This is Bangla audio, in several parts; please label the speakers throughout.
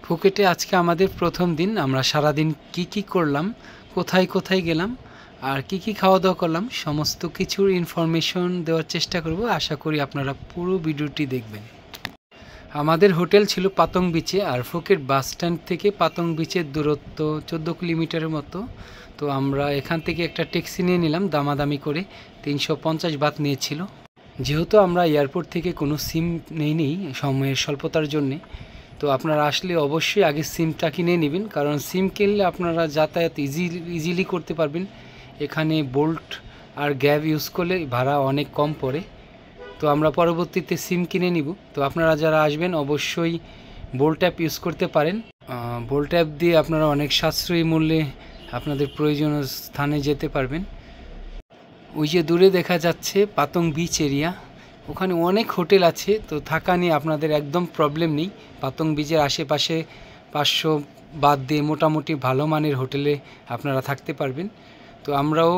Speaker 1: ফুকেটে আজকে আমাদের প্রথম দিন। আমরা সারাদিন কি করলাম, কোথায় কোথায় গেলাম আর কি খাওয়া দাওয়া করলাম সমস্ত কিছুর ইনফরমেশন দেওয়ার চেষ্টা করব। আশা করি আপনারা পুরো ভিডিওটি দেখবেন। আমাদের হোটেল ছিল পাতং বিচে, আর ফুকেট বাস স্ট্যান্ড থেকে পাতং বিচের দূরত্ব 14 কিলোমিটারের মতো। তো আমরা এখান থেকে একটা ট্যাক্সি নিয়ে নিলাম দামাদামি করে, 350 বাত নিয়েছিল। যেহেতু আমরা এয়ারপোর্ট থেকে কোনো সিম নেইনি সময়ের স্বল্পতার জন্যে, তো আপনারা আসলে অবশ্যই আগে সিমটা কিনে নেবেন, কারণ সিম কিনলে আপনারা যাতায়াত ইজিলি করতে পারবেন। এখানে বোল্ট আর গ্যাপ ইউজ করলে ভাড়া অনেক কম পড়ে। তো আমরা পরবর্তীতে সিম কিনে নিব। তো আপনারা যারা আসবেন অবশ্যই বোল্ট অ্যাপ ইউজ করতে পারেন। বোল্ট অ্যাপ দিয়ে আপনারা অনেক সাশ্রয়ী মূল্যে আপনাদের প্রয়োজনীয় স্থানে যেতে পারবেন। ওই যে দূরে দেখা যাচ্ছে পাতং বিচ এরিয়া, ওখানে অনেক হোটেল আছে, তো থাকা নিয়ে আপনাদের একদম প্রবলেম নেই। পাতং বিচের আশেপাশে 500 বাদ দিয়ে মোটামুটি ভালো মানের হোটেলে আপনারা থাকতে পারবেন। তো আমরাও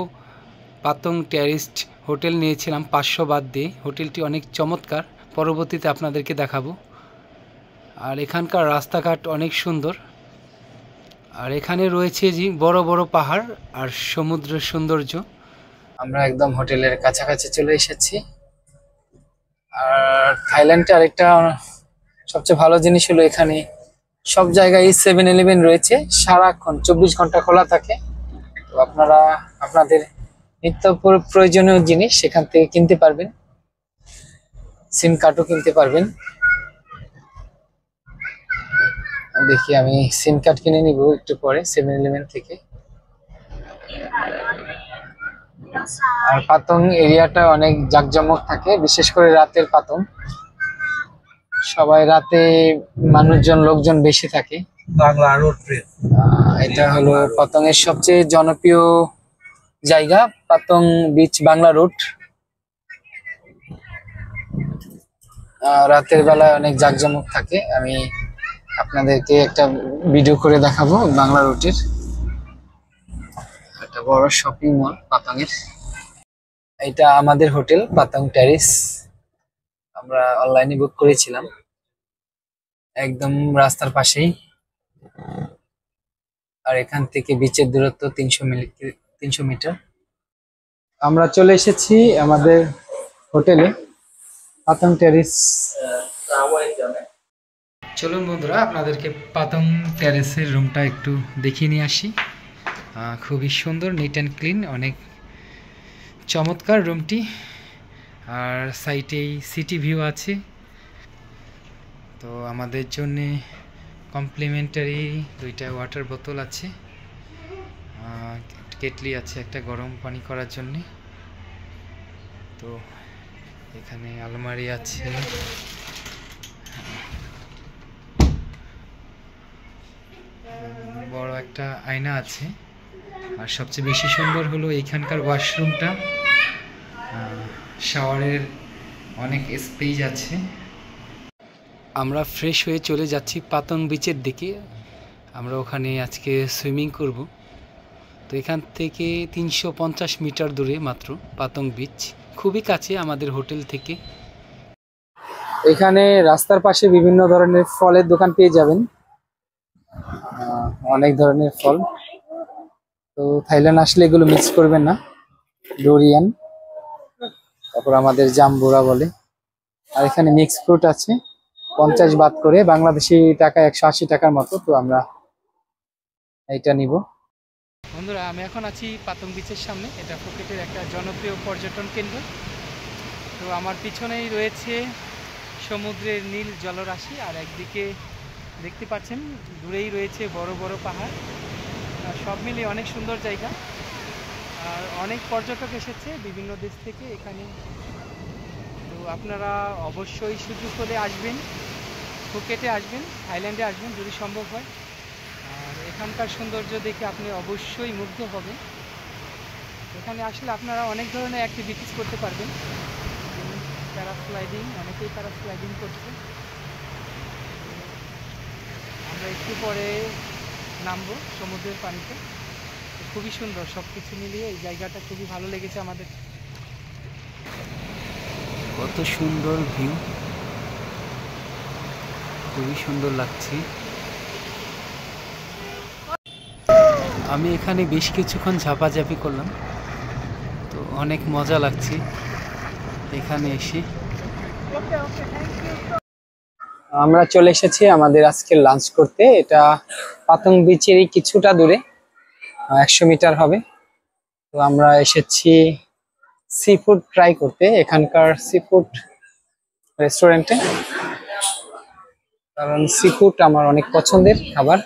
Speaker 1: পাতং টেরিস্ট হোটেল নিয়েছিলাম 500 বাদ দিয়ে। হোটেলটি অনেক চমৎকার, পরবর্তীতে আপনাদেরকে দেখাবো। আর এখানকার রাস্তাঘাট অনেক সুন্দর, আর এখানে রয়েছে যে বড় বড় পাহাড় আর সমুদ্রের সৌন্দর্য। আমরা একদম হোটেলের কাছাকাছি চলে এসেছি। আর থাইল্যান্ডে আরেকটা সবচেয়ে ভালো জিনিস হলো এখানে সব জায়গায় 7-Eleven রয়েছে, সারাক্ষণ 24 ঘন্টা খোলা থাকে। তো আপনারা আপনাদের নিত্য প্রয়োজনীয় জিনিস সেখান থেকে কিনতে পারবেন, সিম কার্ডও কিনতে পারবেন। দেখি আমি সিম কার্ড কিনে নিব একটু পরে 7-Eleven থেকে। আর পাতং এরিয়াটা অনেক জাঁকজমক থাকে, বিশেষ করে রাতের পাতং। সবাই রাতে লোকজন বেশি থাকে। বাংলা রোড ট্রেন, এটা হলো পাতং এর সবচেয়ে জনপ্রিয় জায়গা, পাতং বিচ বাংলা রোড। রাতের বেলায় অনেক জাঁকজমক থাকে। আমি আপনাদেরকে একটা ভিডিও করে দেখাবো বাংলা রোডের। একটা বড় শপিং মল পাতং এর। এটা আমাদের হোটেল পাতং টেরিস, আমরা অনলাইনে বুক করেছিলাম, একদম রাস্তার পাশেই। আর এখান থেকে বিচের দূরত্ব 300 মিটার। আমরা চলে এসেছি আমাদের হোটেলে পাতং টেরিস। চলুন বন্ধুরা, আপনাদেরকে পাতং টেরিসের রুমটা একটু দেখিয়ে নিয়ে আসি। খুবই সুন্দর, নিট অ্যান্ড ক্লিন, অনেক চমৎকার রুমটি। আর সাইটেই সিটি ভিউ আছে। তো আমাদের জন্যে কমপ্লিমেন্টারি 2টা ওয়াটার বোতল আছে, কেটলি আছে একটা গরম পানি করার জন্যে। তো এখানে আলমারি আছে, বড় একটা আয়না আছে। আর সবচেয়ে বেশি সুন্দর হলো এখানকার ওয়াশরুমটা, শাওয়ারের অনেক স্পেস আছে। আমরা ফ্রেশ হয়ে চলে যাচ্ছি পাতং বিচের দিকে। আমরা ওখানে আজকে সুইমিং করব। তো এখান থেকে 350 মিটার দূরে মাত্র পাতং বিচ, খুবই কাছে আমাদের হোটেল থেকে। এখানে রাস্তার পাশে বিভিন্ন ধরনের ফলের দোকান পেয়ে যাবেন, অনেক ধরনের ফল। তো থাইল্যান্ড আসলে এগুলো মিক্স করবেন না। ডোরিয়ান, তারপর আমাদের জাম্বুরা বলে। আর এখানে মিক্স ফ্রুট আছে 50 বাত করে, বাংলাদেশি টাকা 180 টাকার মতো। তো আমরা এইটা নিব। বন্ধুরা, আমি এখন আছি পাতং বিচের সামনে। এটা ফুকেটের একটা জনপ্রিয় পর্যটন কেন্দ্র। তো আমার পিছনেই রয়েছে সমুদ্রের নীল জলরাশি, আর একদিকে দেখতে পাচ্ছেন দূরেই রয়েছে বড় বড় পাহাড়। সব মিলিয়ে অনেক সুন্দর জায়গা। আর অনেক পর্যটক এসেছে বিভিন্ন দেশ থেকে এখানে। তো আপনারা অবশ্যই সুযোগ হলে আসবেন, ফুকেটে আসবেন, থাইল্যান্ডে আসবেন যদি সম্ভব হয়। আর এখানকার সৌন্দর্য দেখে আপনি অবশ্যই মুগ্ধ হবেন। এখানে আসলে আপনারা অনেক ধরনের অ্যাক্টিভিটিস করতে পারবেন। প্যারাস্লাইডিং, অনেকেই প্যারাস্লাইডিং করছে। আমরা একটু পরে নামবো সমুদ্রের পানিতে। খুবই সুন্দর, সব কিছু মিলিয়ে এই জায়গাটা খুবই ভালো লেগেছে আমাদের। কত সুন্দর ভিউ, খুবই সুন্দর লাগছে। আমি এখানে বেশ কিছুক্ষণ ঝাপাঝাপি করলাম, তো অনেক মজা লাগছে এখানে এসে।
Speaker 2: আমরা চলে এসেছি আমাদের আজকে লাঞ্চ করতে। এটা পাতং বিচেরই কিছুটা দূরে, 100 মিটার হবে। তো আমরা এসেছি সি ফুড ট্রাই করতে এখানকার সি ফুড রেস্টুরেন্টে, কারণ সি ফুড আমার অনেক পছন্দের খাবার।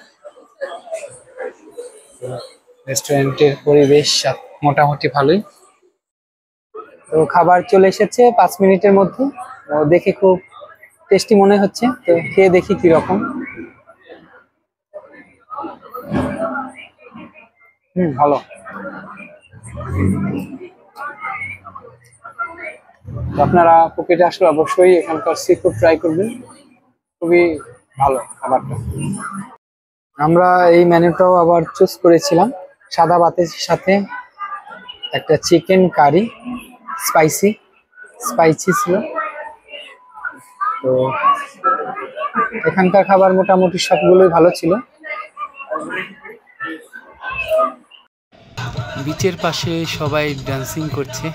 Speaker 2: রেস্টুরেন্টের পরিবেশ মোটামুটি ভালোই। তো খাবার চলে এসেছে 5 মিনিটের মধ্যে। দেখে খুব টেস্টি মনে হচ্ছে, তো খেয়ে দেখি কি রকম। ভালো। আপনারা ফুকেটে আসলে অবশ্যই এখানকার সি ফুড ট্রাই করবেন, খুবই ভালো খাবারটা। আমরা এই মেনুটাও আবার চুজ করেছিলাম, সাদা ভাতের সাথে একটা চিকেন কারি, স্পাইসি ছিল। তো এখানকার খাবার মোটামুটি সবগুলোই ভালো ছিল।
Speaker 1: বিচের পাশে সবাই ডান্সিং করছে,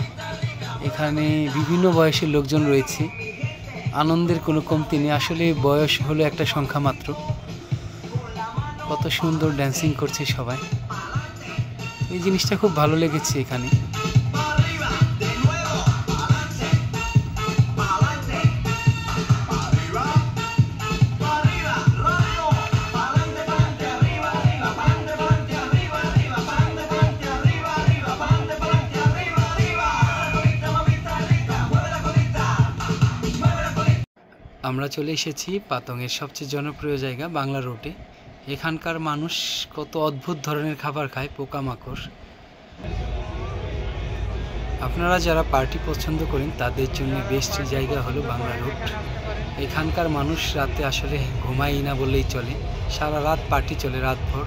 Speaker 1: এখানে বিভিন্ন বয়সের লোকজন রয়েছে, আনন্দের কোনো কমতি নেই। আসলে বয়স হলো একটা সংখ্যা মাত্র। কত সুন্দর ড্যান্সিং করছে সবাই, এই জিনিসটা খুব ভালো লেগেছে এখানে। আমরা চলে এসেছি পাতংয়ের সবচেয়ে জনপ্রিয় জায়গা বাংলা রোডে। এখানকার মানুষ কত অদ্ভুত ধরনের খাবার খায়, পোকামাকড়। আপনারা যারা পার্টি পছন্দ করেন তাদের জন্য বেস্ট জায়গা হলো বাংলা রোড। এখানকার মানুষ রাতে আসলে ঘুমাই না বললেই চলে, সারা রাত পার্টি চলে, রাতভর।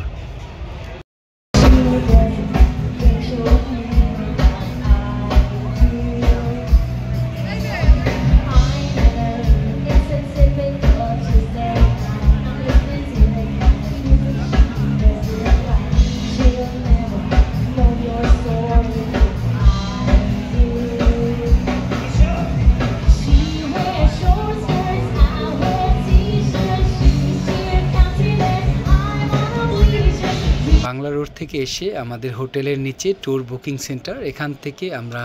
Speaker 1: বাংলা রোড থেকে এসে আমাদের হোটেলের নিচে ট্যুর বুকিং সেন্টার, এখান থেকে আমরা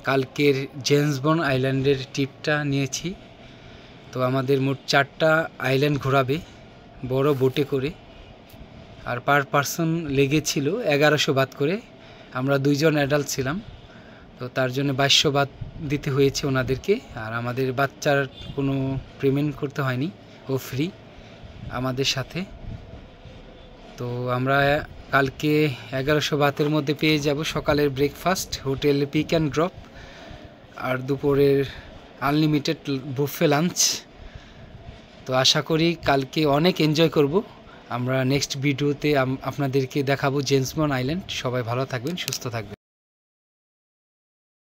Speaker 1: কালকের জেমস বন্ড আইল্যান্ডের ট্রিপটা নিয়েছি। তো আমাদের মোট 4টা আইল্যান্ড ঘোরাবে বড় বোটে করে, আর পার পারসন লেগেছিল 1100 বাত করে। আমরা 2 জন অ্যাডাল্ট ছিলাম, তো তার জন্য 2200 বাত দিতে হয়েছে ওনাদেরকে। আর আমাদের বাচ্চার কোনো পেমেন্ট করতে হয়নি, ও ফ্রি আমাদের সাথে। তো আমরা কালকে 1100 বাতের মধ্যে পেয়ে যাব সকালের breakfast, hotel pick and drop, আর দুপুরের আনলিমিটেড বুফে লাঞ্চ। তো আশা করি কালকে অনেক এনজয় করব। আমরা নেক্সট ভিডিওতে আপনাদেরকে দেখাবো জেমস বন্ড আইল্যান্ড। সবাই ভালো থাকবেন, সুস্থ থাকবেন।